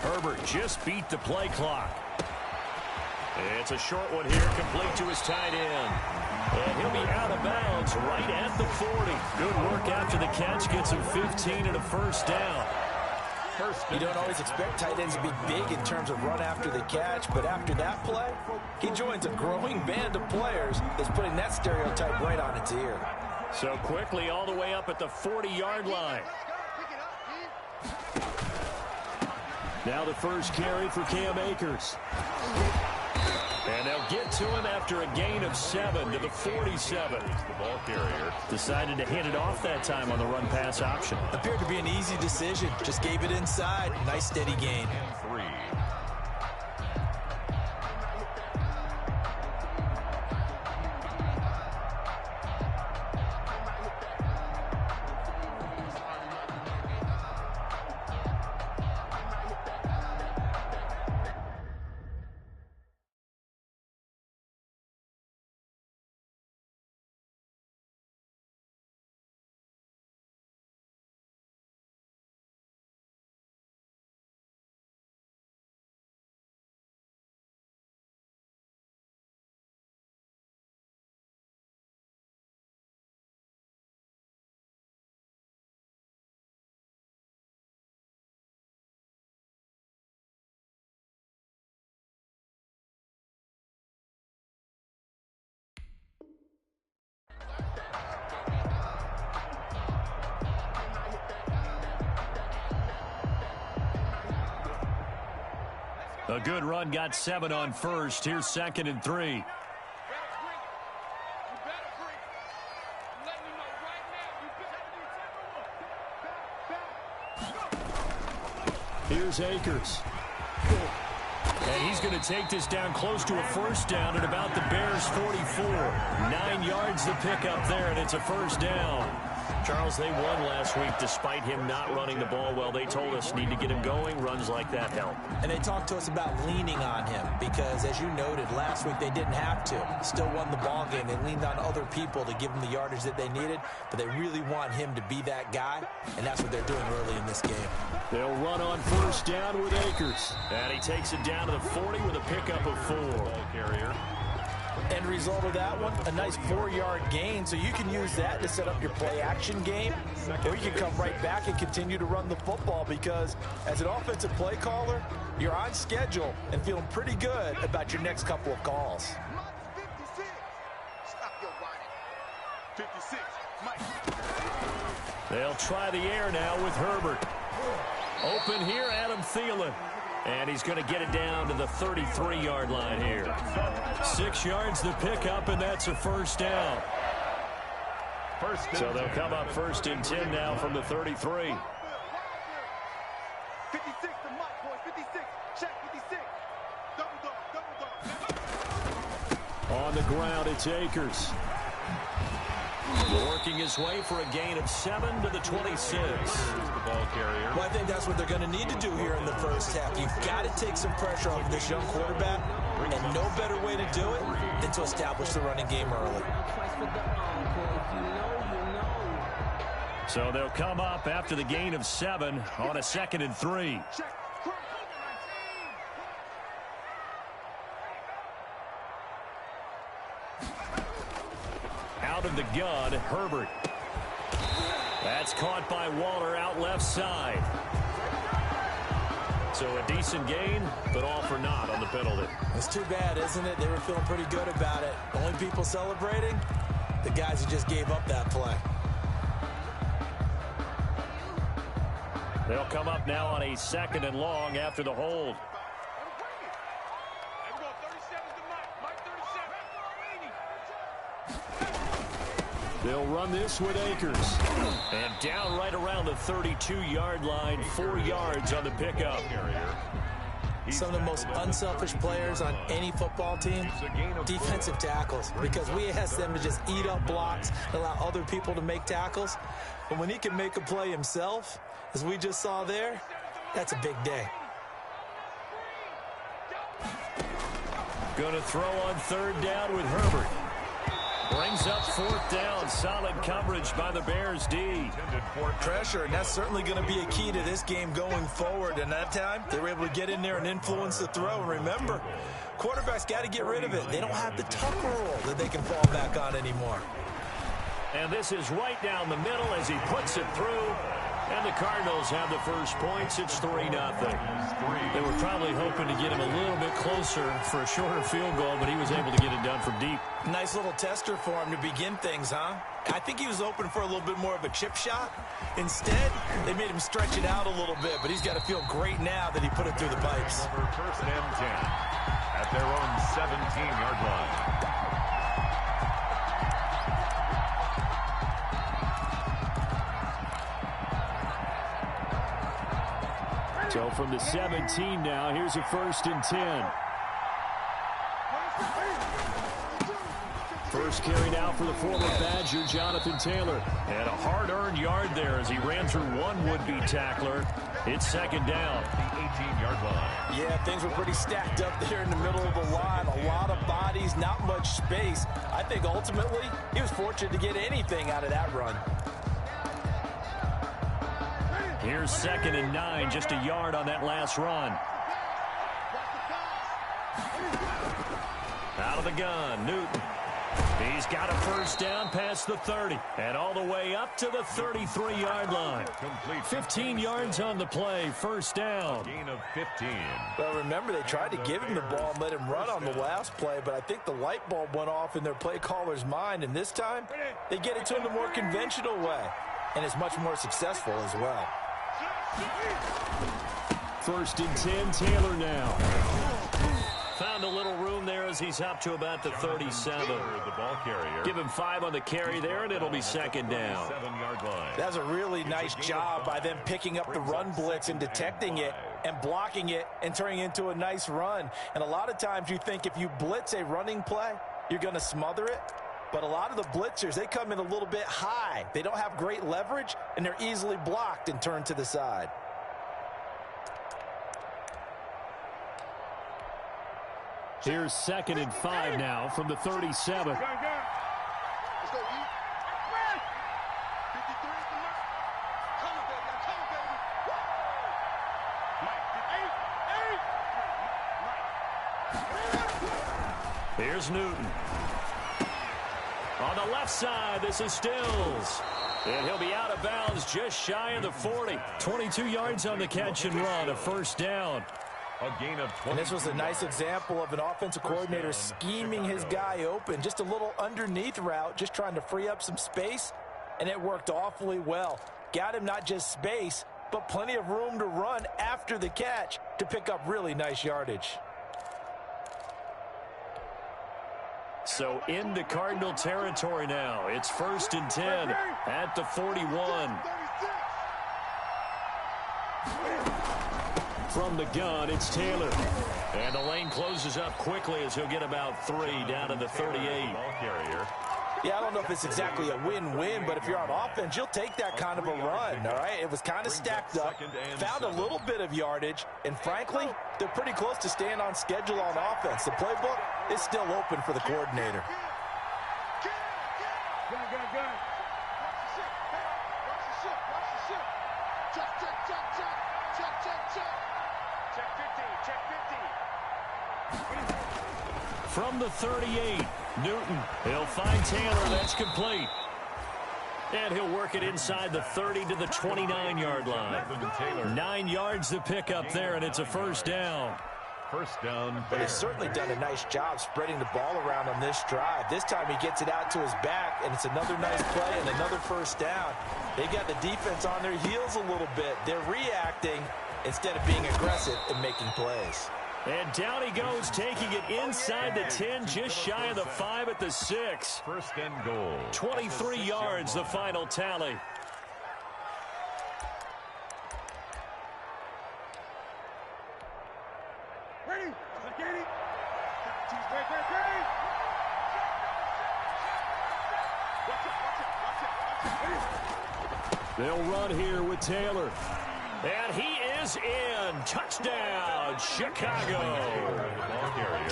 Herbert just beat the play clock. It's a short one here, complete to his tight end. And he'll be out of bounds right at the 40. Good work after the catch, gets him 15 and a first down. You don't always expect tight ends to be big in terms of run after the catch, but after that play, he joins a growing band of players that's putting that stereotype right on its ear. So quickly all the way up at the 40-yard line. Now the first carry for Cam Akers. And they'll get to him after a gain of 7 to the 47. The ball carrier decided to hand it off that time on the run-pass option. Appeared to be an easy decision. Just gave it inside. Nice steady gain. 3. A good run, got 7 on first. Here's 2nd and 3. Here's Akers. And he's going to take this down close to a first down at about the Bears' 44. 9 yards the pickup there, and it's a first down. Charles, they won last week despite him not running the ball well. They told us need to get him going. Runs like that help. And they talked to us about leaning on him because, as you noted, last week they didn't have to. Still won the ball game. They leaned on other people to give them the yardage that they needed, but they really want him to be that guy, and that's what they're doing early in this game. They'll run on first down with Akers. And he takes it down to the 40 with a pickup of 4. Ball carrier. End result of that one, a nice 4-yard gain, so you can use that to set up your play-action game, or you can come right back and continue to run the football because as an offensive play caller, you're on schedule and feeling pretty good about your next couple of calls. 56, Mike. They'll try the air now with Herbert. Open here, Adam Thielen. And he's going to get it down to the 33-yard line here. 6 yards the pickup, and that's a first down. So they'll come up 1st and 10 now from the 33. 56 to Mike, boys. 56. Check 56. Double dog. On the ground, it's Akers. Working his way for a gain of 7 to the 26. The ball carrier. Well, I think that's what they're going to need to do here in the first half. You've got to take some pressure off this young quarterback, and no better way to do it than to establish the running game early. So they'll come up after the gain of 7 on a 2nd and 3. Out of the gun, Herbert. That's caught by Waller out left side. So a decent gain, but all for naught on the penalty. It's too bad, isn't it? They were feeling pretty good about it. Only people celebrating, the guys who just gave up that play. They'll come up now on a 2nd and long after the hold. They'll run this with Akers. And down right around the 32-yard line, 4 yards on the pickup. Some of the most unselfish players on any football team, defensive tackles, because we ask them to just eat up blocks and allow other people to make tackles. But when he can make a play himself, as we just saw there, that's a big day. Going to throw on 3rd down with Herbert. Brings up fourth down. Solid coverage by the Bears D. Pressure, and that's certainly going to be a key to this game going forward. And that time, they were able to get in there and influence the throw. And remember, quarterbacks got to get rid of it. They don't have the tuck rule that they can fall back on anymore. And this is right down the middle as he puts it through. And the Cardinals have the first points. It's 3-0. They were probably hoping to get him a little bit closer for a shorter field goal, but he was able to get it done from deep. Nice little tester for him to begin things, huh? I think he was open for a little bit more of a chip shot. Instead, they made him stretch it out a little bit, but he's got to feel great now that he put it through the pipes. First and 10 at their own 17-yard line. So from the 17 now, here's a 1st and 10. First carry now for the former Badger, Jonathan Taylor. And a hard-earned yard there as he ran through one would-be tackler. It's 2nd down. The 18-yard line. Yeah, things were pretty stacked up there in the middle of the line. A lot of bodies, not much space. I think ultimately he was fortunate to get anything out of that run. Here's 2nd and 9, just a yard on that last run. Out of the gun, Newton. He's got a first down past the 30 and all the way up to the 33-yard line. 15 yards on the play, first down. Gain of 15. Well, remember, they tried to give him the ball and let him run on the last play, but I think the light bulb went off in their play caller's mind, and this time they get it to him the more conventional way, and it's much more successful as well. 1st and 10, Taylor now. Found a little room there as he's up to about the 37. The ball carrier. Give him 5 on the carry there, and it'll be 2nd down. 7-yard line. That's a really nice job by them picking up the run blitz and detecting it and blocking it and turning it into a nice run. And a lot of times you think if you blitz a running play, you're going to smother it. But a lot of the blitzers, they come in a little bit high. They don't have great leverage, and they're easily blocked and turned to the side. Here's 2nd and 5 now from the 37. Let's go, E. 53 is the mark. Come on, baby. Come on, baby. Mike, Here's Newton. On the left side, this is Stills. And he'll be out of bounds just shy of the 40. 22 yards on the catch and run, a first down. A gain of 20. And this was a nice example of an offensive coordinator scheming his guy open. Just a little underneath route, just trying to free up some space, and it worked awfully well. Got him not just space, but plenty of room to run after the catch to pick up really nice yardage. So into Cardinal territory now. It's 1st and 10 at the 41. From the gun, it's Taylor. And the lane closes up quickly as he'll get about 3 down to the 38. Ball carrier. Yeah, I don't know if it's exactly a win-win, but if you're on offense, you'll take that kind of a run, all right? It was kind of stacked up, found a little bit of yardage, and frankly, they're pretty close to staying on schedule on offense. The playbook is still open for the coordinator. Gun. Watch the ship. Hey, watch the ship. Watch the ship. Check. Check 15. From the 38, Newton. He'll find Taylor. That's complete. And he'll work it inside the 30 to the 29-yard line. 9 yards to pick up there, and it's a first down. First down. But he's certainly done a nice job spreading the ball around on this drive. This time he gets it out to his back, and it's another nice play and another first down. They've got the defense on their heels a little bit. They're reacting instead of being aggressive and making plays. And down he goes, taking it inside the 10, just shy of the 5 at the 6. First and goal. 23 yards, the final tally. Ready? Get it. Watch it. They'll run here with Taylor. And he is in. Touchdown, Chicago.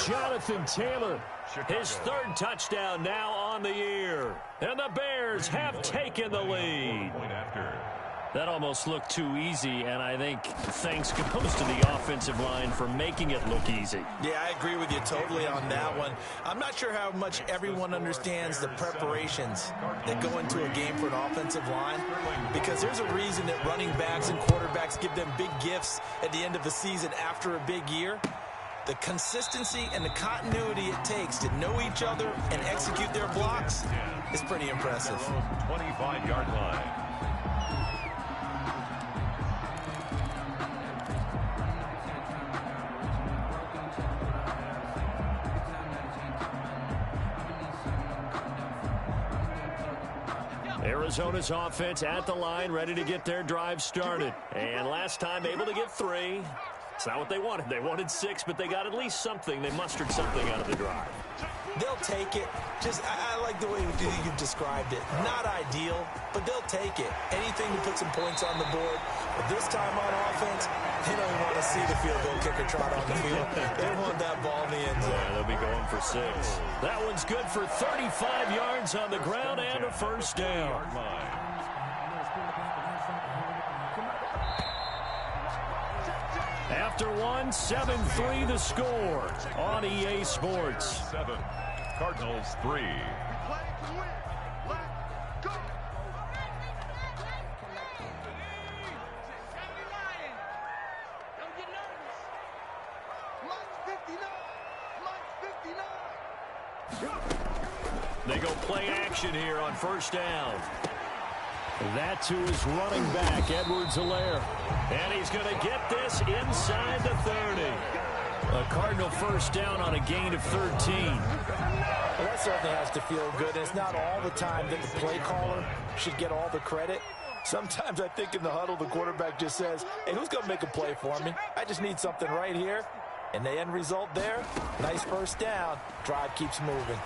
Jonathan Taylor, his third touchdown now on the year. And the Bears have taken the lead. That almost looked too easy, and I think thanks goes to the offensive line for making it look easy. Yeah, I agree with you totally on that one. I'm not sure how much everyone understands the preparations that go into a game for an offensive line, because there's a reason that running backs and quarterbacks give them big gifts at the end of the season after a big year. The consistency and the continuity it takes to know each other and execute their blocks is pretty impressive. 25-yard line. Arizona's offense at the line, ready to get their drive started. And last time able to get 3. It's not what they wanted. They wanted 6, but they got at least something. They mustered something out of the drive. They'll take it. I like the way you described it. Not ideal, but they'll take it. Anything to put some points on the board. But this time on offense, they don't want to see the field goal kicker trot on the field. They want that ball in the end zone. Yeah, they'll be going for 6. That one's good for 35 yards on the ground and a first down. After 1, 7-3 the score on EA Sports. 7, Cardinals 3. They go play action here on first down. That to his running back, Edwards-Helaire. And he's going to get this inside the 30. A Cardinal first down on a gain of 13. Well, that certainly has to feel good. It's not all the time that the play caller should get all the credit. Sometimes I think in the huddle, the quarterback just says, hey, who's going to make a play for me? I just need something right here. And the end result there, nice first down. Drive keeps moving.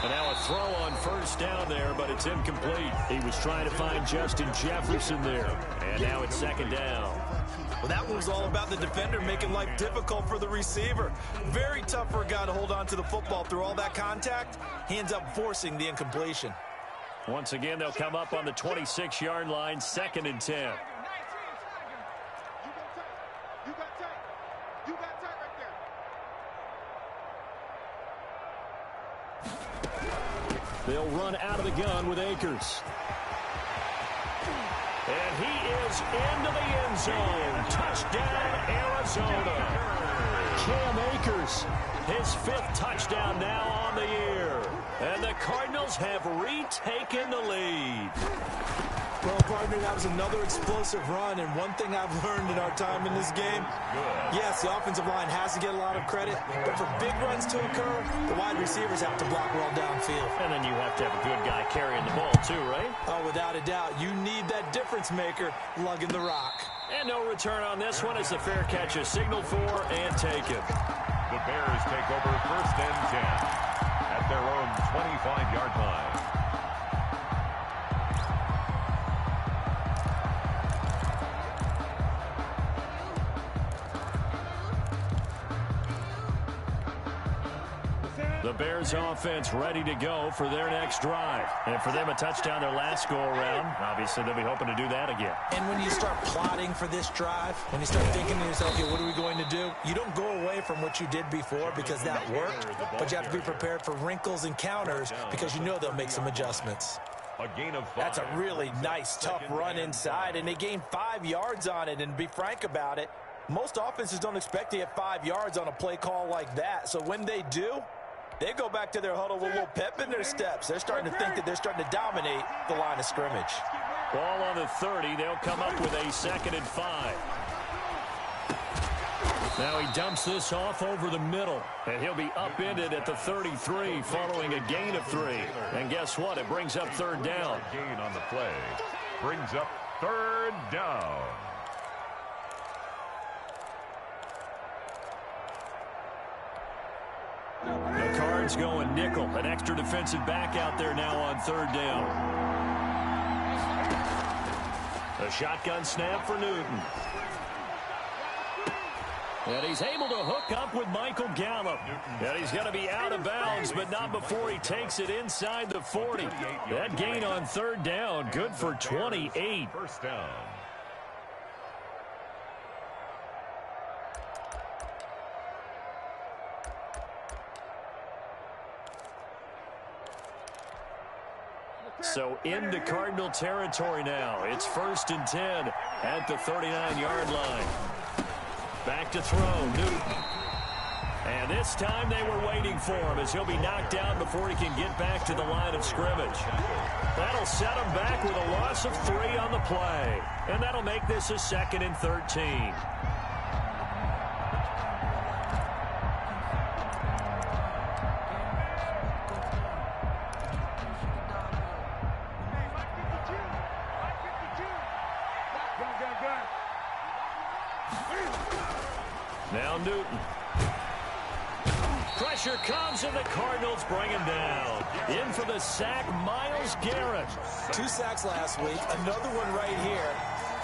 And now a throw on first down there, but it's incomplete. He was trying to find Justin Jefferson there. And now it's second down. Well, that was all about the defender making life difficult for the receiver. Very tough for a guy to hold on to the football through all that contact. He ends up forcing the incompletion. Once again, they'll come up on the 26-yard line, 2nd and 10. They'll run out of the gun with Akers. And he is into the end zone. Touchdown, Arizona. Cam Akers, his 5th touchdown now on the year. And the Cardinals have retaken the lead. Well, partner, that was another explosive run, and one thing I've learned in our time in this game, yes, the offensive line has to get a lot of credit, but for big runs to occur, the wide receivers have to block well downfield. And then you have to have a good guy carrying the ball too, right? Oh, without a doubt. You need that difference maker lugging the rock. And no return on this one as the fair catch is signaled for and taken. The Bears take over 1st and 10 at their own 25-yard line. The Bears offense ready to go for their next drive. And for them, a touchdown their last go-around. Obviously, they'll be hoping to do that again. And when you start plotting for this drive, when you start thinking to yourself, okay, what are we going to do? You don't go away from what you did before because that worked, but you have to be prepared for wrinkles and counters because you know they'll make some adjustments. A gain of 5. That's a really nice, tough run inside, and they gained 5 yards on it. And be frank about it, most offenses don't expect to get 5 yards on a play call like that. So when they do, they go back to their huddle with a little pep in their steps. They're starting to think that they're starting to dominate the line of scrimmage. Ball on the 30. They'll come up with a 2nd and 5. Now he dumps this off over the middle, and he'll be upended at the 33 following a gain of 3. And guess what? It brings up 3rd down. Gain on the play. Brings up 3rd down. The Cards going nickel. An extra defensive back out there now on 3rd down. A shotgun snap for Newton. And he's able to hook up with Michael Gallup. And he's going to be out of bounds, but not before he takes it inside the 40. That gain on third down, good for 28. First down. So into Cardinal territory now. It's 1st and 10 at the 39-yard line. Back to throw, Newton. And this time they were waiting for him as he'll be knocked down before he can get back to the line of scrimmage. That'll set him back with a loss of 3 on the play. And that'll make this a 2nd and 13. Now Newton. Pressure comes and the Cardinals bring him down. In for the sack, Myles Garrett. 2 sacks last week, another one right here.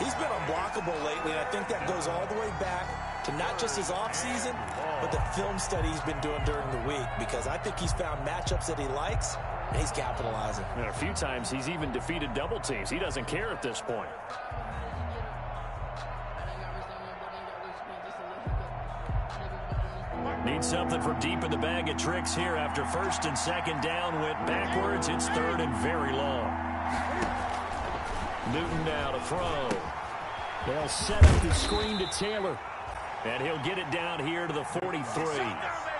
He's been unblockable lately, and I think that goes all the way back to not just his offseason, but the film study he's been doing during the week, because I think he's found matchups that he likes, and he's capitalizing. And a few times he's even defeated double teams. He doesn't care at this point. Needs something from deep in the bag of tricks here after 1st and 2nd down went backwards. It's 3rd and very long. Newton now to throw. They'll set up the screen to Taylor. And he'll get it down here to the 43.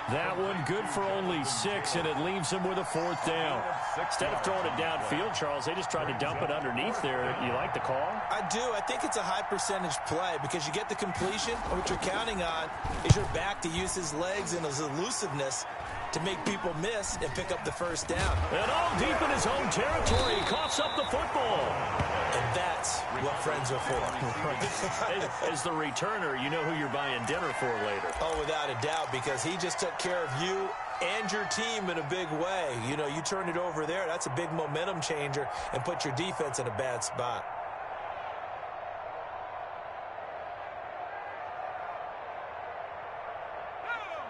That one good for only 6, and it leaves him with a 4th down. Instead of throwing it downfield, Charles, they just tried to dump it underneath there. You like the call? I do. I think it's a high percentage play because you get the completion. What you're counting on is your back to use his legs and his elusiveness to make people miss and pick up the 1st down. And all deep in his own territory, he coughs up the football. And that's what friends are for. As the returner, you know who you're buying dinner for later. Oh, without a doubt, because he just took care of you and your team in a big way. You know, you turn it over there, that's a big momentum changer and put your defense in a bad spot.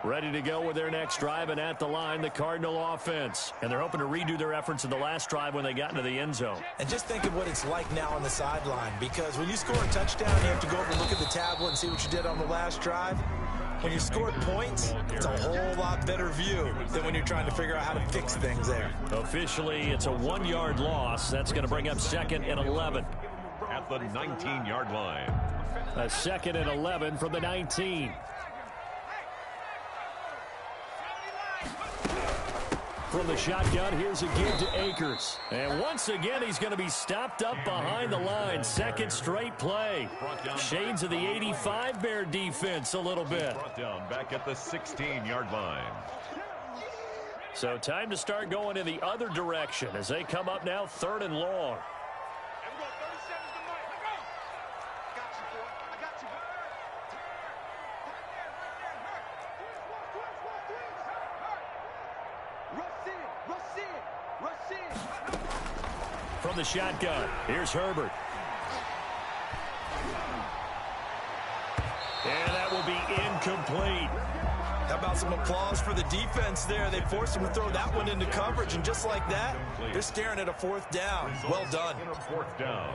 Ready to go with their next drive, and at the line, the Cardinal offense. And they're hoping to redo their efforts in the last drive when they got into the end zone. And just think of what it's like now on the sideline, because when you score a touchdown, you have to go over and look at the tablet and see what you did on the last drive. When you scored points, it's a whole lot better view than when you're trying to figure out how to fix things there. Officially, it's a 1-yard loss. That's going to bring up 2nd and 11. At the 19-yard line. A 2nd and 11 from the 19. From the shotgun, here's a give to Akers. And once again, he's going to be stopped up behind the line. 2nd straight play. Shades of the 85 Bear defense a little bit. Brought down back at the 16-yard line. So time to start going in the other direction as they come up now 3rd and long. From the shotgun, here's Herbert. And that will be incomplete. How about some applause for the defense there? They forced him to throw that one into coverage, and just like that, they're staring at a 4th down. Well done. 4th down.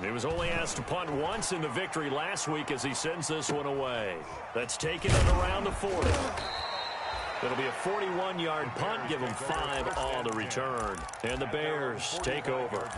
He was only asked to punt once in the victory last week as he sends this one away. That's taken it around the 40. It'll be a 41-yard punt, give them 5 on the return. And the Bears take over.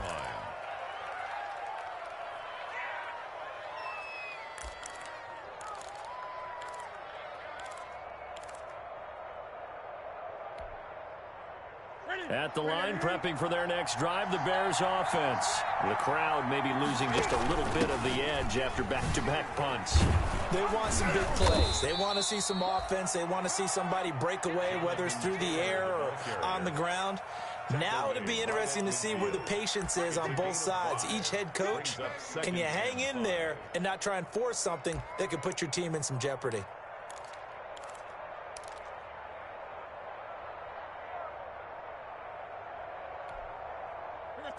At the line, prepping for their next drive, the Bears offense. The crowd may be losing just a little bit of the edge after back-to-back punts. They want some big plays. They want to see some offense. They want to see somebody break away, whether it's through the air or on the ground. Now it'll be interesting to see where the patience is on both sides. Each head coach, can you hang in there and not try and force something that could put your team in some jeopardy?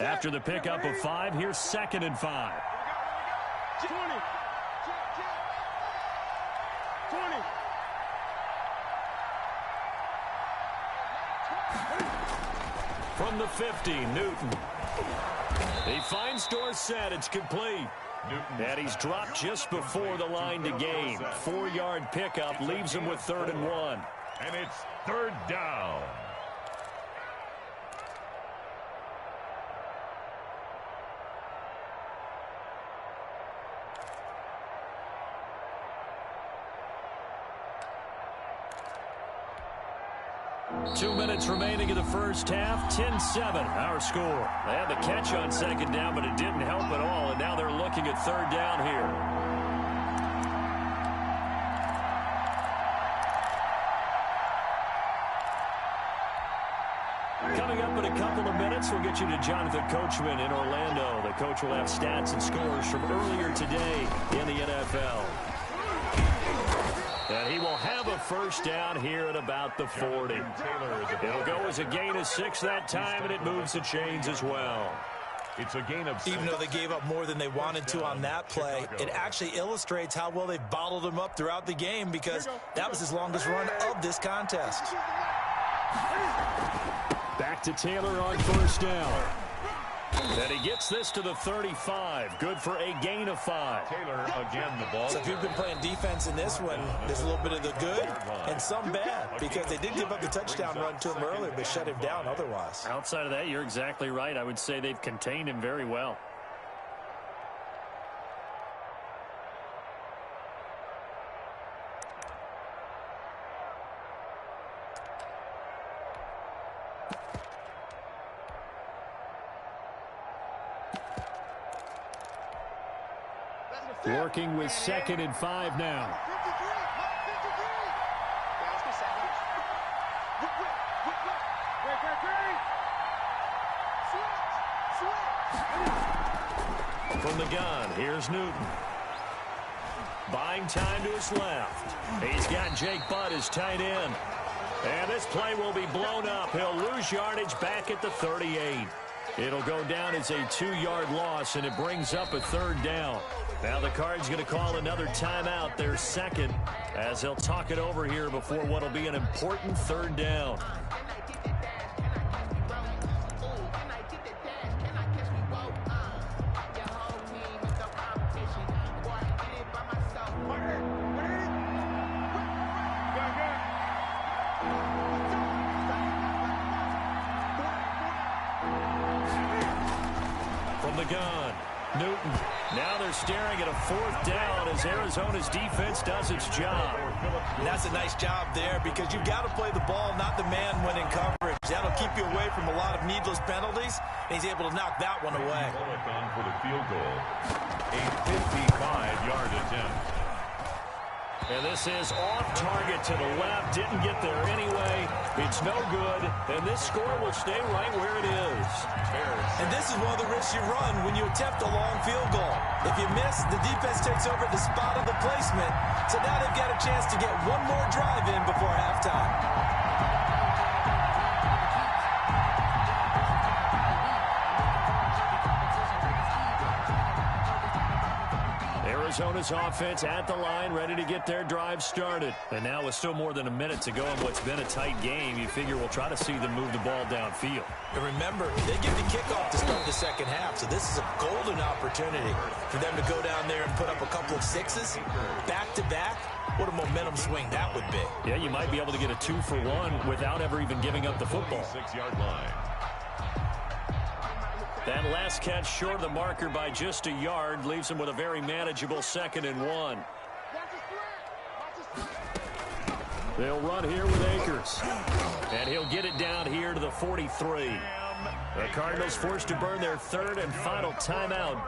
After the pickup of 5, here's 2nd and 5. 20. 20. From the 50, Newton. He finds Dorsett. It's complete. And he's dropped just before the line to gain. 4-yard pickup leaves him with 3rd and 1. And it's 3rd down. Two minutes remaining in the first half. 10-7, our score. They had the catch on 2nd down, but it didn't help at all. And now they're looking at 3rd down here. Coming up in a couple of minutes, we'll get you to Jonathan Coachman in Orlando. The coach will have stats and scores from earlier today in the NFL. And he will have a 1st down here at about the 40. It'll go as a gain of 6 that time, and it moves the chains as well. It's a gain of 6. Even though they gave up more than they wanted to on that play, it actually illustrates how well they've bottled them up throughout the game, because that was his longest run of this contest. Back to Taylor on 1st down. And he gets this to the 35. Good for a gain of 5. Taylor again the ball. So if you've been playing defense in this one, there's a little bit of the good and some bad, because they did give up the touchdown run to him earlier, but shut him down otherwise. Outside of that, you're exactly right. I would say they've contained him very well. Working with 2nd and 5 now. 53. From the gun, here's Newton. Buying time to his left. He's got Jake Butt as tight end. And this play will be blown up. He'll lose yardage back at the 38. It'll go down as a 2-yard loss, and it brings up a 3rd down. Now the Cards going to call another timeout, their 2nd, as they'll talk it over here before what will be an important 3rd down. From the gun, Newton. Now they're staring at a 4th down as Arizona's defense does its job. And that's a nice job there, because you've got to play the ball, not the man when in coverage. That'll keep you away from a lot of needless penalties, and he's able to knock that one away. On for the field goal. A 55-yard attempt. And this is off target to the left. Didn't get there anyway. It's no good. And this score will stay right where it is. And this is one of the risks you run when you attempt a long field goal. If you miss, the defense takes over the spot of the placement. So now they've got a chance to get one more drive in before halftime. Arizona's offense at the line, ready to get their drive started. And now with still more than a minute to go in what's been a tight game, you figure we'll try to see them move the ball downfield. And remember, they get the kickoff to start the 2nd half, so this is a golden opportunity for them to go down there and put up a couple of 6s back-to-back. What a momentum swing that would be. Yeah, you might be able to get a 2-for-1 without ever even giving up the football. 6-yard line. That last catch short of the marker by just a yard leaves him with a very manageable 2nd and 1. They'll run here with Akers. And he'll get it down here to the 43. The Cardinals forced to burn their 3rd and final timeout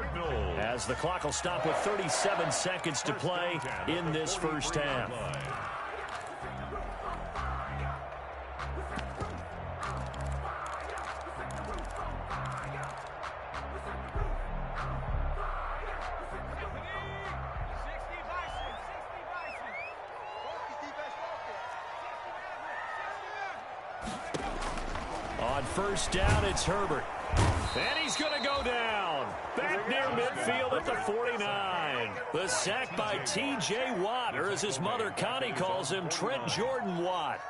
as the clock will stop with 37 seconds to play in this first half. On 1st down, it's Herbert. And he's going to go down. Back near midfield at the 49. The sack by T.J. Watt, or as his mother Connie calls him, Trent Jordan Watt.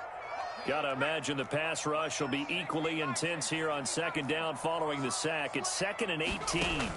Got to imagine the pass rush will be equally intense here on second down following the sack. It's 2nd and 18.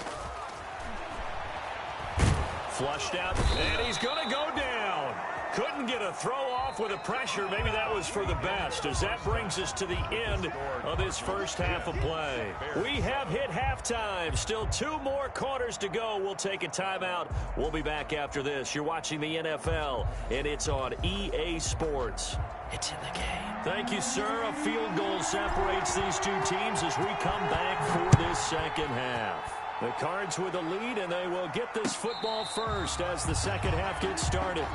Flushed out, and he's going to go down. Couldn't get a throw off with the pressure. Maybe that was for the best, as that brings us to the end of this first half of play. We have hit halftime. Still 2 more quarters to go. We'll take a timeout. We'll be back after this. You're watching the NFL, and it's on EA Sports. It's in the game. Thank you, sir. A field goal separates these two teams as we come back for this second half. The Cards with the lead, and they will get this football first as the second half gets started.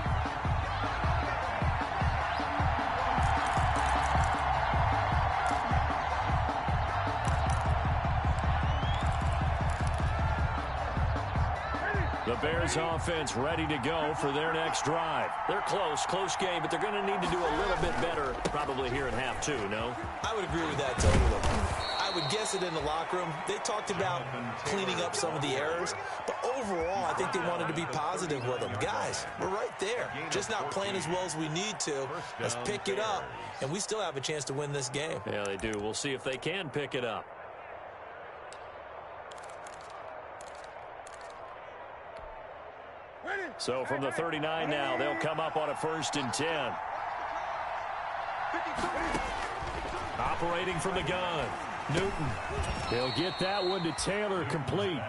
The Bears offense ready to go for their next drive. They're close game, but they're going to need to do a little bit better probably here in half 2, no? I would agree with that totally. I would guess it in the locker room. They talked about cleaning up some of the errors, but overall, I think they wanted to be positive with them. Guys, we're right there. Just not playing as well as we need to. Let's pick it up, and we still have a chance to win this game. Yeah, they do. We'll see if they can pick it up. So from the 39 now, they'll come up on a 1st and 10. Operating from the gun. Newton. They'll get that one to Taylor complete.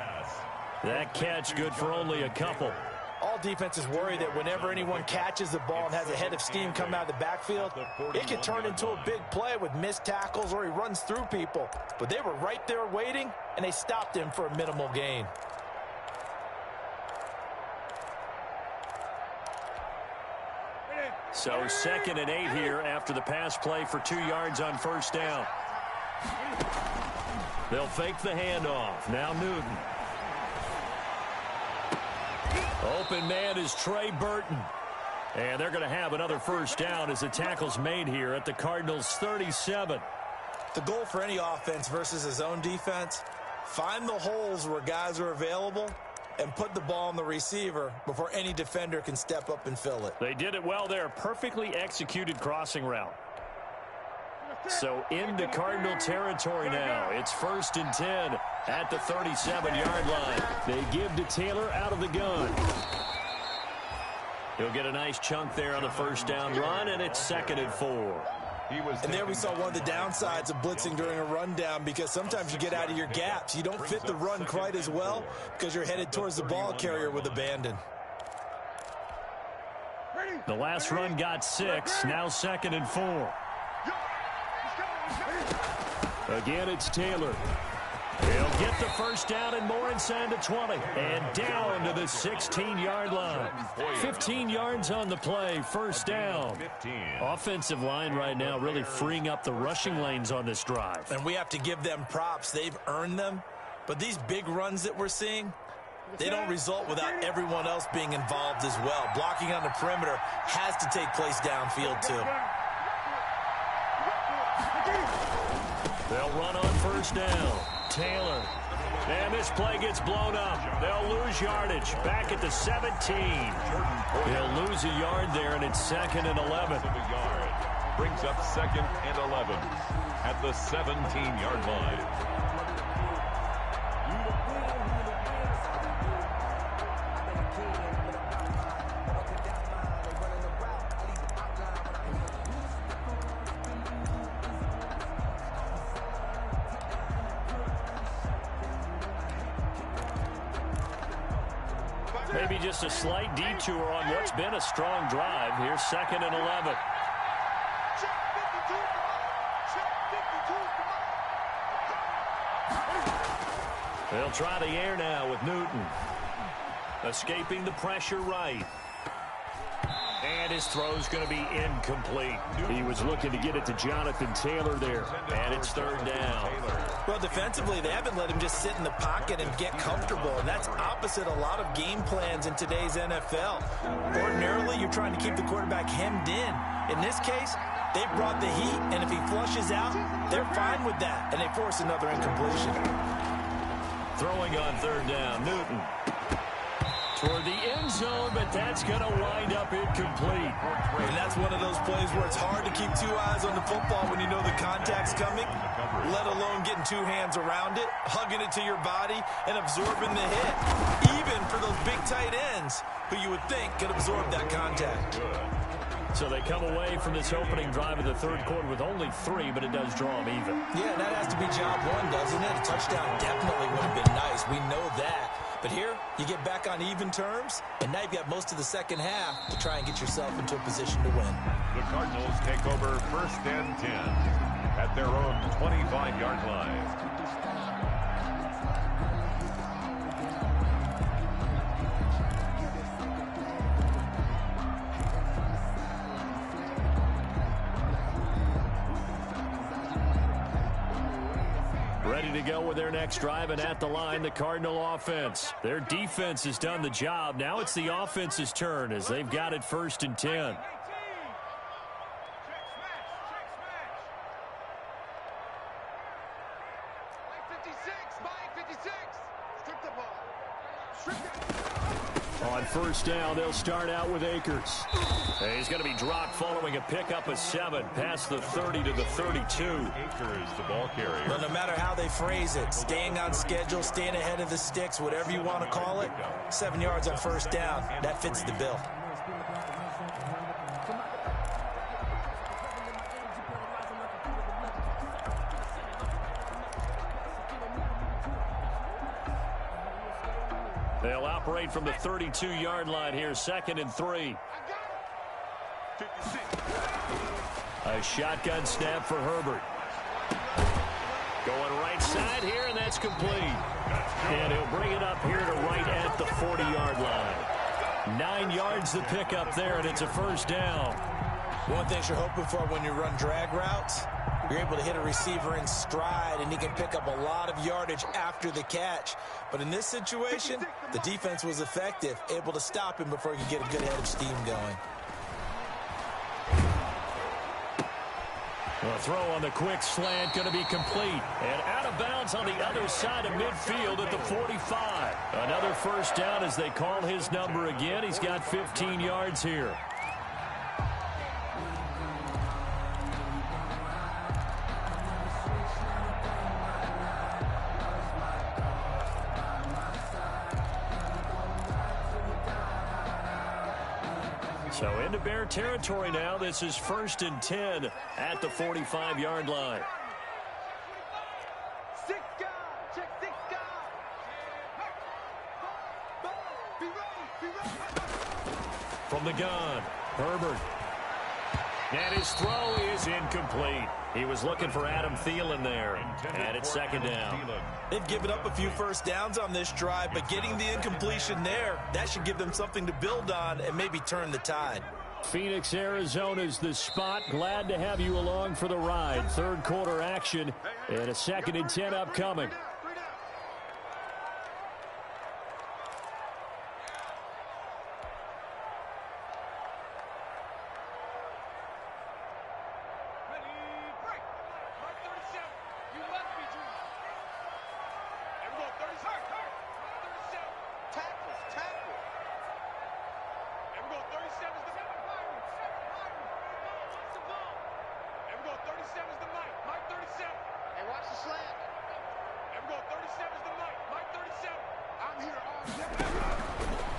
That catch good for only a couple. All defenses worry that whenever anyone catches the ball and has a head of steam come out of the backfield, it can turn into a big play with missed tackles or he runs through people. But they were right there waiting, and they stopped him for a minimal gain. So 2nd and 8 here after the pass play for 2 yards on 1st down. They'll fake the handoff. Now Newton. Open man is Trey Burton. And they're going to have another 1st down as the tackle's made here at the Cardinals' 37. The goal for any offense versus his own defense, find the holes where guys are available and put the ball on the receiver before any defender can step up and fill it. They did it well there. Perfectly executed crossing route. So into Cardinal territory now. It's 1st and 10 at the 37-yard line. They give to Taylor out of the gun. He'll get a nice chunk there on the 1st down run, and it's 2nd and 4. And there we saw one of the downsides of blitzing during a rundown, because sometimes you get out of your gaps. You don't fit the run quite as well because you're headed towards the ball carrier with abandon. The last run got 6. Now 2nd and 4. Again, it's Taylor. He'll get the 1st down and more inside the 20. And down to the 16-yard line. 15 yards on the play, 1st down. Offensive line right now really freeing up the rushing lanes on this drive. And we have to give them props. They've earned them. But these big runs that we're seeing, they don't result without everyone else being involved as well. Blocking on the perimeter has to take place downfield too. They'll run on 1st down. Taylor. And this play gets blown up. They'll lose yardage. Back at the 17. They'll lose a yard there, and it's 2nd and 11. Brings up 2nd and 11 at the 17-yard line. Maybe just a slight detour on what's been a strong drive. Here's 2nd and 11. They'll try the air now with Newton. Escaping the pressure right. And his throw's going to be incomplete. He was looking to get it to Jonathan Taylor there. And it's 3rd down. Well, defensively, they haven't let him just sit in the pocket and get comfortable, and that's opposite a lot of game plans in today's NFL. Ordinarily, you're trying to keep the quarterback hemmed in. In this case, they brought the heat, and if he flushes out, they're fine with that, and they force another incompletion. Throwing on third down, Newton. Toward the end zone, but that's going to wind up incomplete. And that's one of those plays where it's hard to keep two eyes on the football when you know the contact's coming, let alone getting two hands around it, hugging it to your body, and absorbing the hit. Even for those big tight ends who you would think could absorb that contact. So they come away from this opening drive of the third quarter with only 3, but it does draw them even. Yeah, that has to be job one, doesn't it? A touchdown definitely would have been nice. We know that. But here, you get back on even terms, and now you've got most of the second half to try and get yourself into a position to win. The Cardinals take over first and 10 at their own 25-yard line. Ready to go with their next drive, and at the line, the Cardinal offense. Their defense has done the job. Now it's the offense's turn as they've got it first and 10. On first down, they'll start out with Akers. And he's going to be dropped following a pickup of 7 past the 30 to the 32. Akers, the ball carrier. Well, no matter how they phrase it, staying on schedule, staying ahead of the sticks, whatever you want to call it, 7 yards on first down, that fits the bill. They'll operate from the 32-yard line here, 2nd and 3. A shotgun snap for Herbert. Going right side here, and that's complete. And he'll bring it up here to right at the 40-yard line. 9 yards to pick up there, and it's a first down. One thing you're hoping for when you run drag routes, you're able to hit a receiver in stride, and he can pick up a lot of yardage after the catch. But in this situation, the defense was effective, able to stop him before he could get a good head of steam going. The throw on the quick slant going to be complete. And out of bounds on the other side of midfield at the 45. Another first down as they call his number again. He's got 15 yards here. So into Bear territory now. This is 1st and 10 at the 45-yard line. From the gun, Herbert. And his throw is incomplete. He was looking for Adam Thielen there. And it's 2nd down. They've given up a few first downs on this drive, but getting the incompletion there, that should give them something to build on and maybe turn the tide. Phoenix, Arizona's the spot. Glad to have you along for the ride. Third quarter action and a 2nd and 10 upcoming.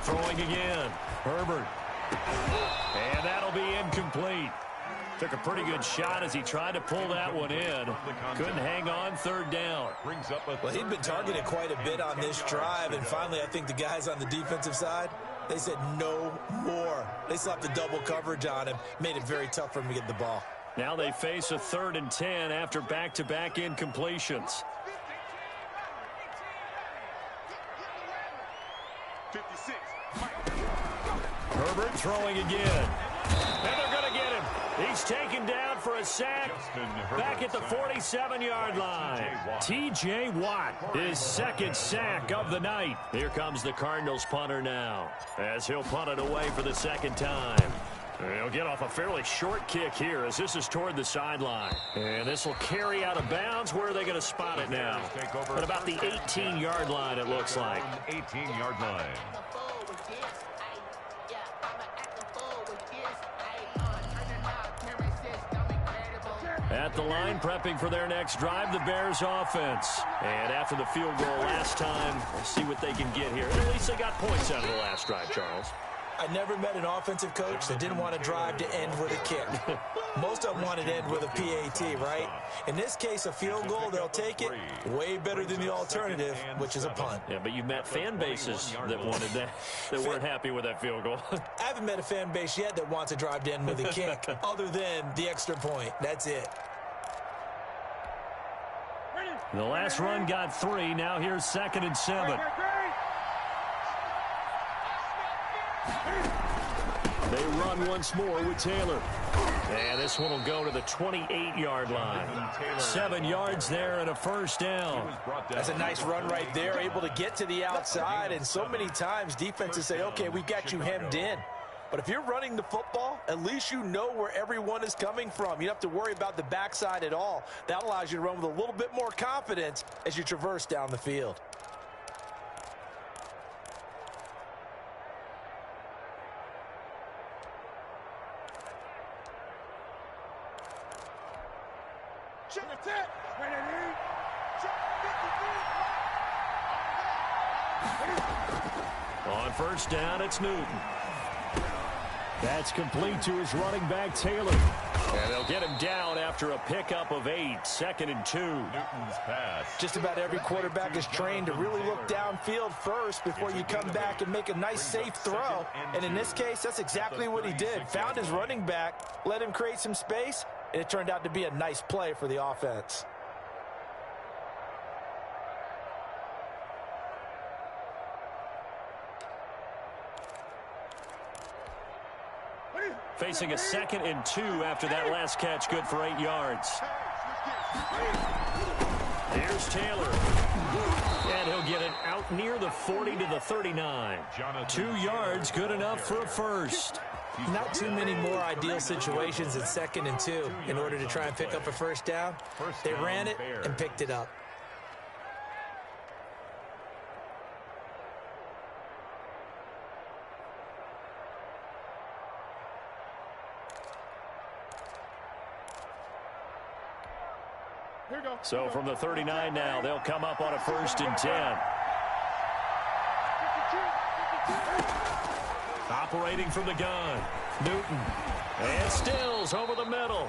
Throwing again, Herbert. And that'll be incomplete. Took a pretty good shot as he tried to pull that one in. Couldn't hang on, 3rd down. Well, he'd been targeted quite a bit on this drive, and finally I think the guys on the defensive side, they said no more. They slapped the double coverage on him, made it very tough for him to get the ball. Now they face a 3rd and 10 after back-to-back incompletions. 56. Herbert throwing again. And they're going to get him. He's taken down for a sack back at the 47-yard line. T.J. Watt, his 2nd sack of the night. Here comes the Cardinals punter now as he'll punt it away for the 2nd time. They'll get off a fairly short kick here as this is toward the sideline. And this will carry out of bounds. Where are they going to spot it now? At about the 18-yard line, it looks like. 18-yard line. At the line, prepping for their next drive, the Bears offense. And after the field goal last time, we'll see what they can get here. At least they got points out of the last drive, Charles. I never met an offensive coach that didn't want to drive to end with a kick. Most of them wanted to end with a PAT, right? In this case, a field goal, they'll take it. Way better than the alternative, which is a punt. Yeah, but you've met fan bases that wanted that, that weren't happy with that field goal. I haven't met a fan base yet that wants to drive to end with a kick, other than the extra point. That's it. The last run got 3. Now here's 2nd and 7. They run once more with Taylor. And this one will go to the 28-yard line. 7 yards there and a first down. That's a nice run right there, able to get to the outside. And so many times defenses say, okay, we got you hemmed in. But if you're running the football, at least you know where everyone is coming from. You don't have to worry about the backside at all. That allows you to run with a little bit more confidence as you traverse down the field. On first down, it's Newton. That's complete to his running back, Taylor. And they'll get him down after a pickup of 8. 2nd and 2. Newton's pass. Just about every quarterback is trained to really look downfield first before you come back and make a nice, safe throw. And in this case, that's exactly what he did. Found his running back, let him create some space, and it turned out to be a nice play for the offense. Facing a 2nd and 2 after that last catch, good for 8 yards. Here's Taylor. And he'll get it out near the 40 to the 39. 2 yards, good enough for a first. Not too many more ideal situations in 2nd and 2 in order to try and pick up a first down. They ran it and picked it up. So from the 39 now, they'll come up on a 1st and 10. Operating from the gun, Newton. And Stills over the middle.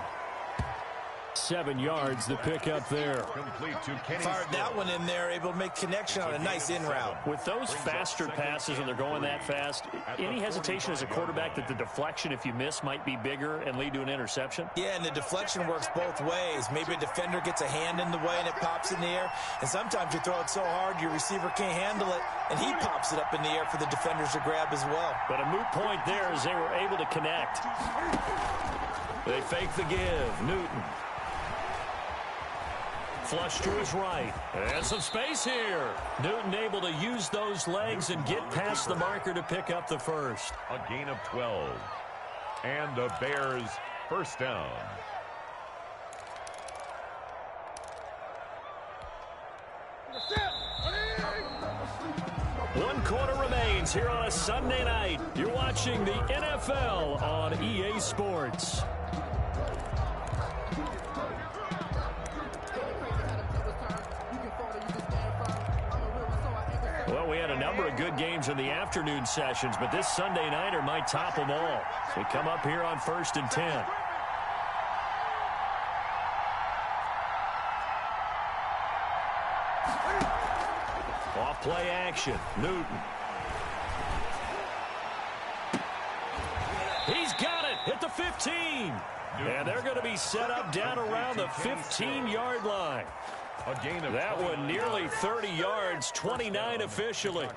7 yards, the pickup there. Complete to Kenny. Fired that one in there, able to make connection on a nice in route. With those faster passes when they're going that fast, any hesitation as a quarterback that the deflection, if you miss, might be bigger and lead to an interception? Yeah, and the deflection works both ways. Maybe a defender gets a hand in the way and it pops in the air. And sometimes you throw it so hard your receiver can't handle it, and he pops it up in the air for the defenders to grab as well. But a moot point there as they were able to connect. They fake the give. Newton. Flush to his right. And some space here. Newton able to use those legs and get past the marker to pick up the first. A gain of 12. And the Bears first down. One quarter remains here on a Sunday night. You're watching the NFL on EA Sports. Well, we had a number of good games in the afternoon sessions, but this Sunday nighter might top them all. So we come up here on 1st and 10. Off play action, Newton. He's got it at the 15. And they're going to be set up down around the 15-yard line. A gain of that one nearly 30 yards, 29 officially.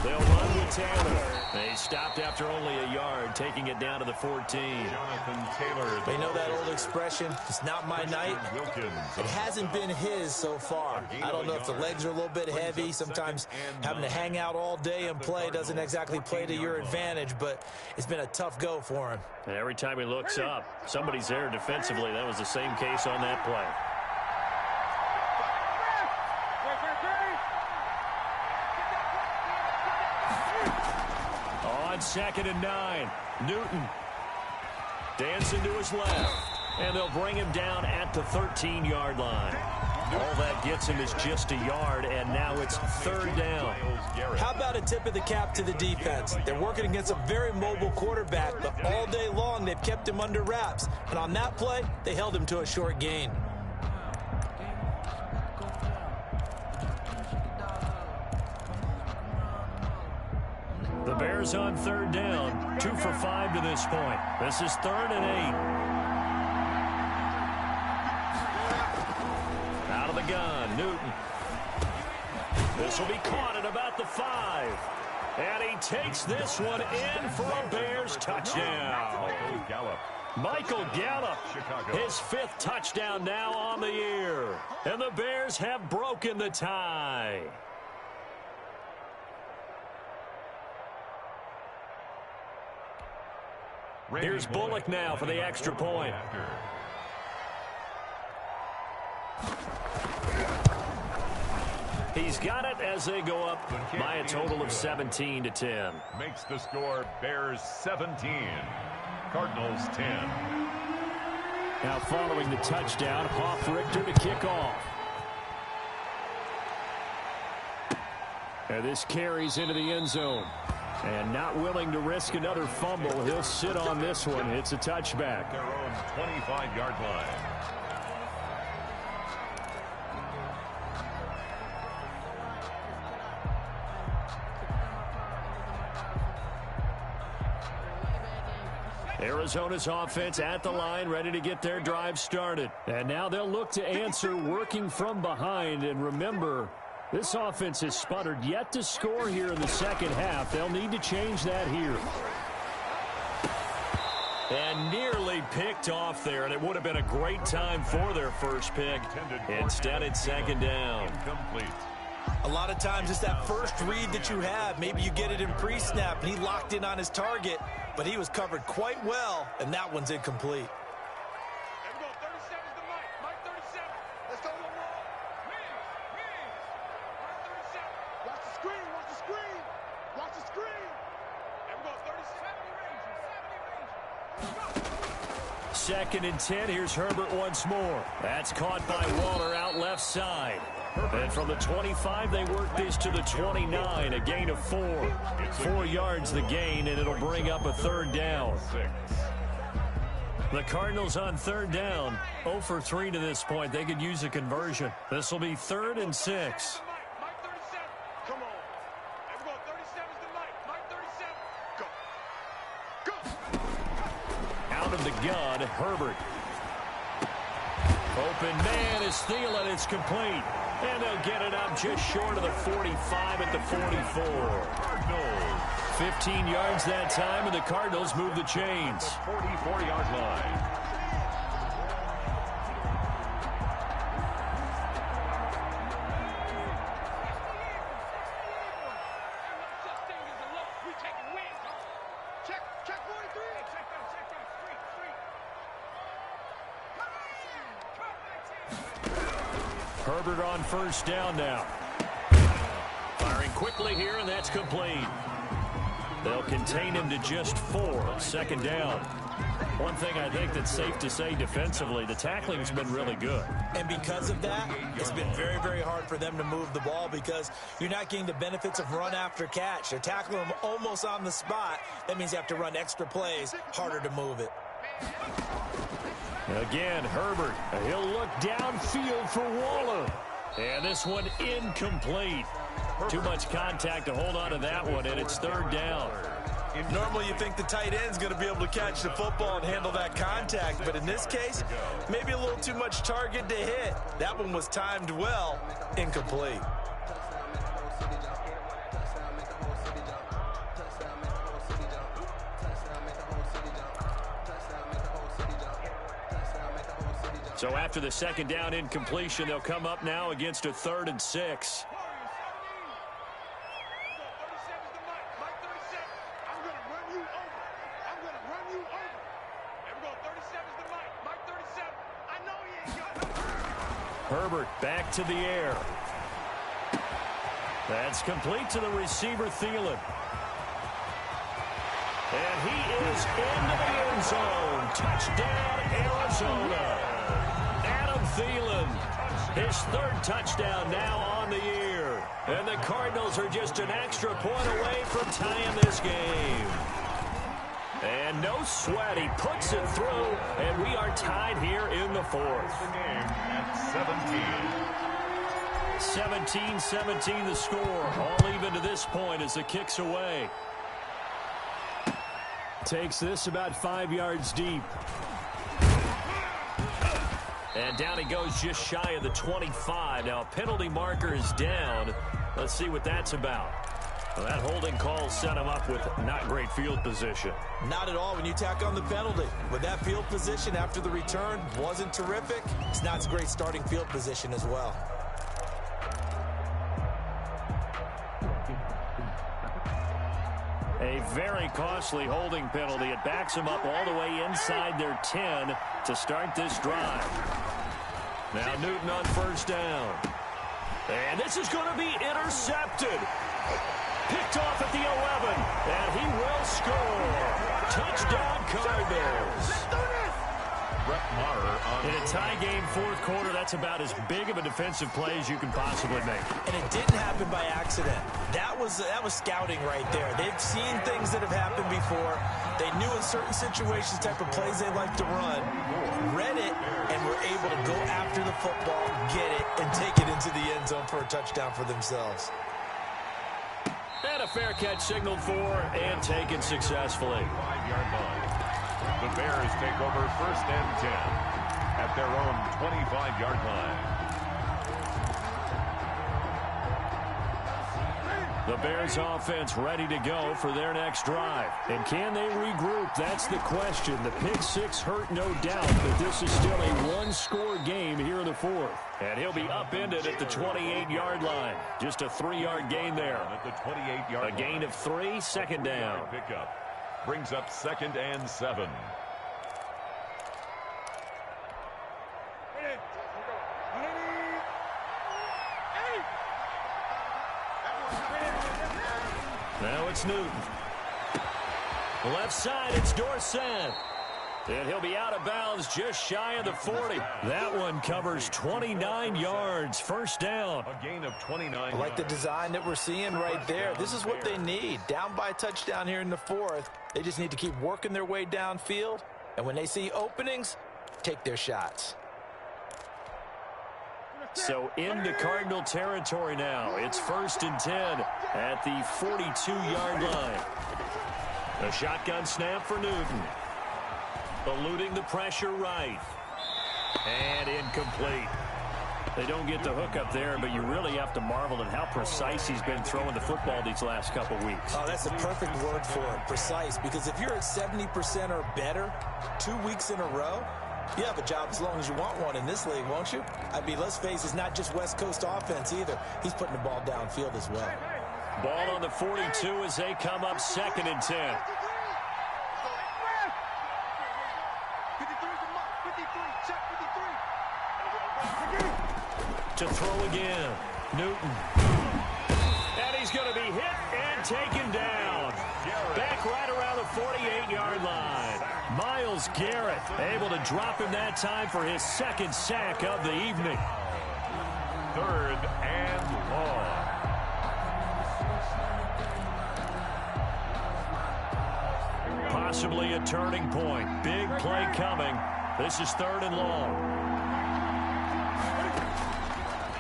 They'll run with Taylor. They stopped after only a yard, taking it down to the 14. Jonathan Taylor. They know that old expression, it's not my night. It hasn't been his so far. I don't know if the legs are a little bit heavy. Sometimes having to hang out all day and play doesn't exactly play to your advantage, but it's been a tough go for him. And every time he looks up, somebody's there defensively. That was the same case on that play. On 2nd and 9, Newton dancing to his left, and they'll bring him down at the 13-yard line. All that gets him is just a yard, and now it's 3rd down. How about a tip of the cap to the defense? They're working against a very mobile quarterback, but all day long they've kept him under wraps. And on that play, they held him to a short gain. The Bears on 3rd down, 2 for 5 to this point. This is 3rd and 8. Out of the gun, Newton. This will be caught at about the 5. And he takes this one in for a Bears touchdown. Michael Gallup, his 5th touchdown now on the year. And the Bears have broken the tie. Here's Bullock now for the extra point. He's got it as they go up by a total of 17-10. Makes the score Bears 17, Cardinals 10. Now following the touchdown, Hoff-Richter to kick off. And this carries into the end zone. And not willing to risk another fumble, he'll sit on this one. It's a touchback. Their own 25-yard line. Arizona's offense at the line, ready to get their drive started. And now they'll look to answer working from behind. And remember, this offense has sputtered yet to score here in the second half. They'll need to change that here. And nearly picked off there, and it would have been a great time for their first pick. Instead, it's 2nd down. Incomplete. A lot of times it's that first read that you have. Maybe you get it in pre-snap, and he locked in on his target, but he was covered quite well, and that one's incomplete. Second and 10. Here's Herbert once more. That's caught by Waller out left side. And from the 25, they work this to the 29. A gain of 4. 4 yards the gain, and it'll bring up a 3rd down. The Cardinals on 3rd down. 0 for 3 to this point. They could use a conversion. This will be 3rd and 6. Out of the gun, Herbert. Open man is Thielen. It's complete. And they'll get it up just short of the 45 at the 44. Cardinals. 15 yards that time, and the Cardinals move the chains. 44-yard line. Herbert on 1st down now. Firing quickly here, and that's complete. They'll contain him to just 4. 2nd down. One thing I think that's safe to say defensively, the tackling's been really good. And because of that, it's been very, very hard for them to move the ball because you're not getting the benefits of run after catch. They're tackling them almost on the spot. That means you have to run extra plays, harder to move it. Again, Herbert. He'll look downfield for Waller. And this one incomplete. Too much contact to hold on to that one, and it's 3rd down. Normally you think the tight end's going to be able to catch the football and handle that contact, but in this case, maybe a little too much target to hit. That one was timed well, incomplete. So after the second down incompletion, they'll come up now against a 3rd and 6. Herbert back to the air. That's complete to the receiver, Thielen. And he is into the end zone. Touchdown, Arizona. Adam Thielen, his 3rd touchdown now on the year. And the Cardinals are just an extra point away from tying this game. And no sweat, he puts it through, and we are tied here in the 4th. The game at 17. 17-17 the score. All even to this point as the kick's away. Takes this about 5 yards deep. And down he goes just shy of the 25. Now a penalty marker is down. Let's see what that's about. Well, that holding call set him up with not great field position. Not at all when you tack on the penalty. With that field position after the return wasn't terrific. It's not a great starting field position as well. A very costly holding penalty. It backs him up all the way inside their 10 to start this drive. Now Newton on 1st down. And this is going to be intercepted. Picked off at the 11, and he will score. Touchdown, Cardinals. In a tie game, 4th quarter, that's about as big of a defensive play as you can possibly make. And it didn't happen by accident. That was scouting right there. They've seen things that have happened before. They knew in certain situations type of plays they like to run, read it, and were able to go after the football, get it, and take it into the end zone for a touchdown for themselves. And a fair catch signaled for and taken successfully. 5-yard line. The Bears take over 1st and 10 at their own 25-yard line. The Bears offense ready to go for their next drive. And can they regroup? That's the question. The pick 6 hurt, no doubt, but this is still a 1-score game here in the 4th. And he'll be upended at the 28-yard line. Just a 3-yard gain there. At the 28-yard line. A gain of 3, 2nd down. Pickup brings up 2nd and 7. Now it's Newton. Left side, it's Dorsett. And he'll be out of bounds just shy of the 40. That one covers 29 yards. 1st down. A gain of 29 I like the design that we're seeing right there. This is what they need. Down by a touchdown here in the 4th. They just need to keep working their way downfield. And when they see openings, take their shots. So into Cardinal territory now. It's 1st and 10 at the 42-yard line. A shotgun snap for Newton. Eluding the pressure right. And incomplete. They don't get the hook up there, but you really have to marvel at how precise he's been throwing the football these last couple weeks. Oh, that's a perfect word for it, precise, because if you're at 70% or better 2 weeks in a row, you have a job as long as you want one in this league, won't you? I mean, let's face it, it's not just West Coast offense either. He's putting the ball downfield as well. Ball on the 42 as they come up 2nd and 10. To throw again. Newton. And he's going to be hit and taken down. Back right around the 48-yard line. Myles Garrett able to drop him that time for his 2nd sack of the evening. 3rd and long. Possibly a turning point. Big play coming. This is 3rd and long.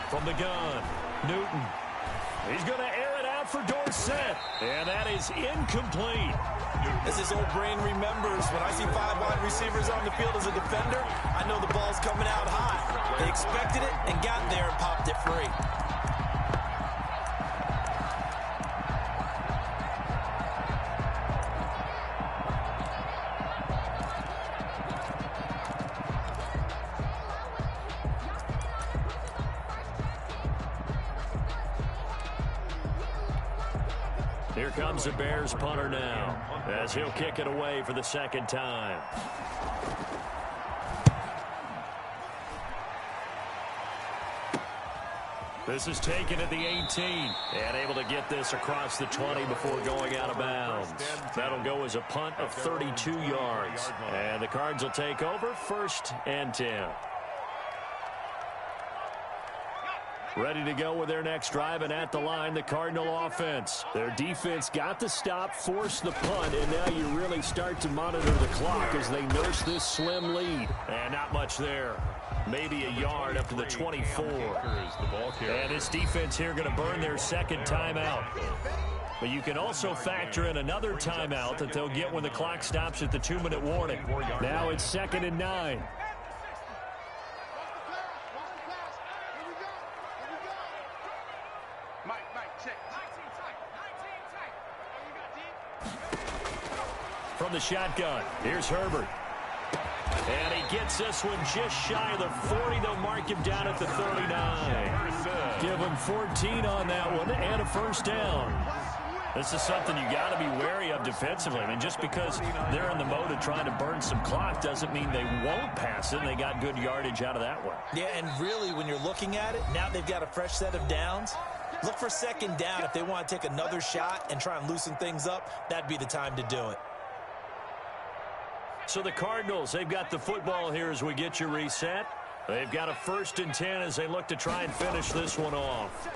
From the gun, Newton. He's going to air it out for Dorsett. And that is incomplete. As his old brain remembers, when I see 5 wide receivers on the field as a defender, I know the ball's coming out hot. They expected it and got there and popped it free. Here comes the Bears punter now, as he'll kick it away for the second time. This is taken at the 18, and able to get this across the 20 before going out of bounds. That'll go as a punt of 32 yards, and the Cards will take over 1st and 10. Ready to go with their next drive, and at the line, the Cardinal offense. Their defense got the stop, forced the punt, and now you really start to monitor the clock as they nurse this slim lead. And not much there. Maybe a yard up to the 24. And this defense here going to burn their second timeout. But you can also factor in another timeout that they'll get when the clock stops at the 2-minute warning. Now it's 2nd and 9. From the shotgun, here's Herbert. And he gets this one just shy of the 40. They'll mark him down at the 39. Give him 14 on that one and a 1st down. This is something you got to be wary of defensively. I mean, just because they're in the mode of trying to burn some clock doesn't mean they won't pass it. And they got good yardage out of that one. Yeah, and really, when you're looking at it, now they've got a fresh set of downs. Look for 2nd down. If they want to take another shot and try and loosen things up, that'd be the time to do it. So the Cardinals, they've got the football here as we get you reset. They've got a 1st and 10 as they look to try and finish this one off.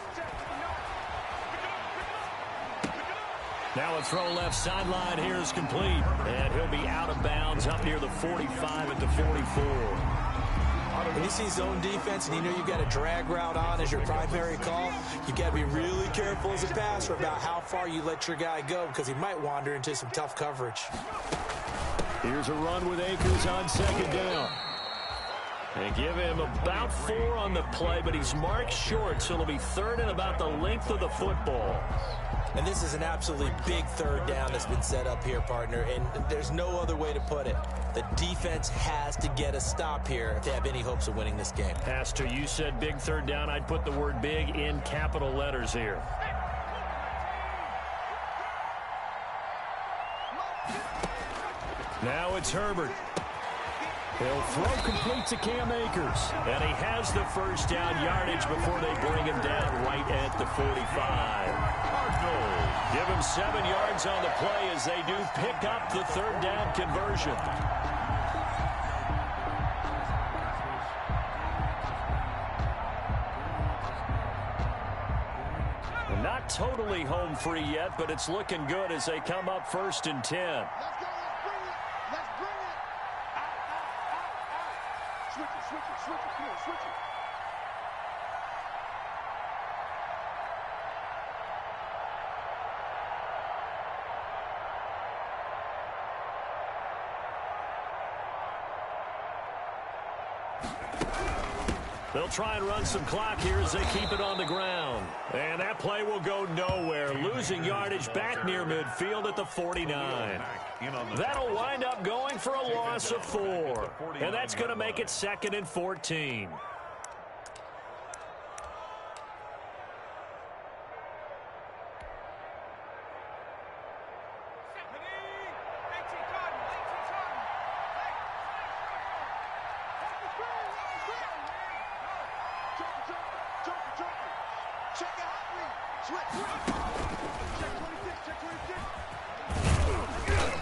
Now a throw left sideline here is complete. And he'll be out of bounds up near the 45 at the 44. When you see zone defense and you know you've got a drag route on as your primary call, you've got to be really careful as a passer about how far you let your guy go because he might wander into some tough coverage. Here's a run with Akers on 2nd down. They give him about 4 on the play, but he's marked short, so it'll be 3rd and about the length of the football. And this is an absolutely big 3rd down that's been set up here, partner, and there's no other way to put it. The defense has to get a stop here if they have any hopes of winning this game. Pastor, you said big 3rd down. I'd put the word big in capital letters here. Now it's Herbert. He'll throw complete to Cam Akers. And he has the 1st down yardage before they bring him down right at the 45. Give him 7 yards on the play as they do pick up the 3rd down conversion. Not totally home free yet, but it's looking good as they come up 1st and 10. They'll try and run some clock here as they keep it on the ground. And that play will go nowhere. Losing yardage back near midfield at the 49. That'll wind up going for a loss of 4. And that's going to make it 2nd and 14.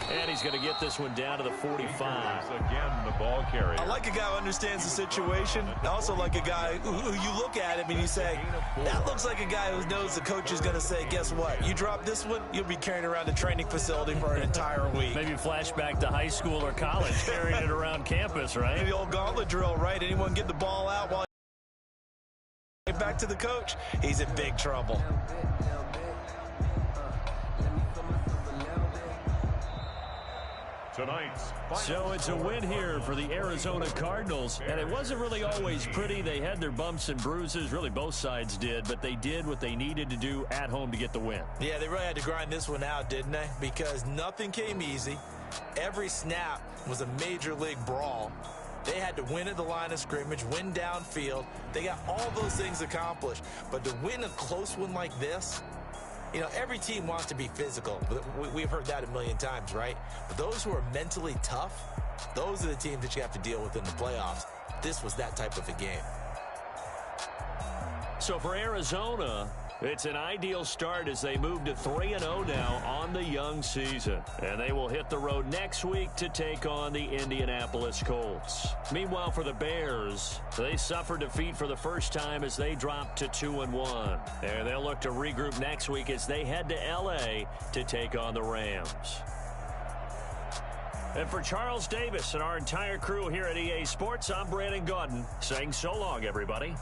And he's going to get this one down to the 45. Again, the ball carrier. I like a guy who understands the situation. I also like a guy who you look at him and you say, that looks like a guy who knows the coach is going to say, guess what? You drop this one, you'll be carrying around the training facility for an entire week. Maybe flashback to high school or college, carrying it around campus, right? The old gauntlet drill, right? Anyone get the ball out while back to the coach, he's in big trouble. So it's a win here for the Arizona Cardinals, and it wasn't really always pretty. They had their bumps and bruises, really both sides did, but they did what they needed to do at home to get the win. Yeah, they really had to grind this one out, didn't they? Because nothing came easy. Every snap was a major league brawl. They had to win at the line of scrimmage, win downfield. They got all those things accomplished. But to win a close one like this, You know, every team wants to be physical. We've heard that a million times, right? But those who are mentally tough, those are the teams that you have to deal with in the playoffs. This was that type of a game. So for Arizona, it's an ideal start as they move to 3-0 now on the young season. And they will hit the road next week to take on the Indianapolis Colts. Meanwhile, for the Bears, they suffered defeat for the first time as they dropped to 2-1. And they'll look to regroup next week as they head to L.A. to take on the Rams. And for Charles Davis and our entire crew here at EA Sports, I'm Brandon Gaudin saying so long, everybody.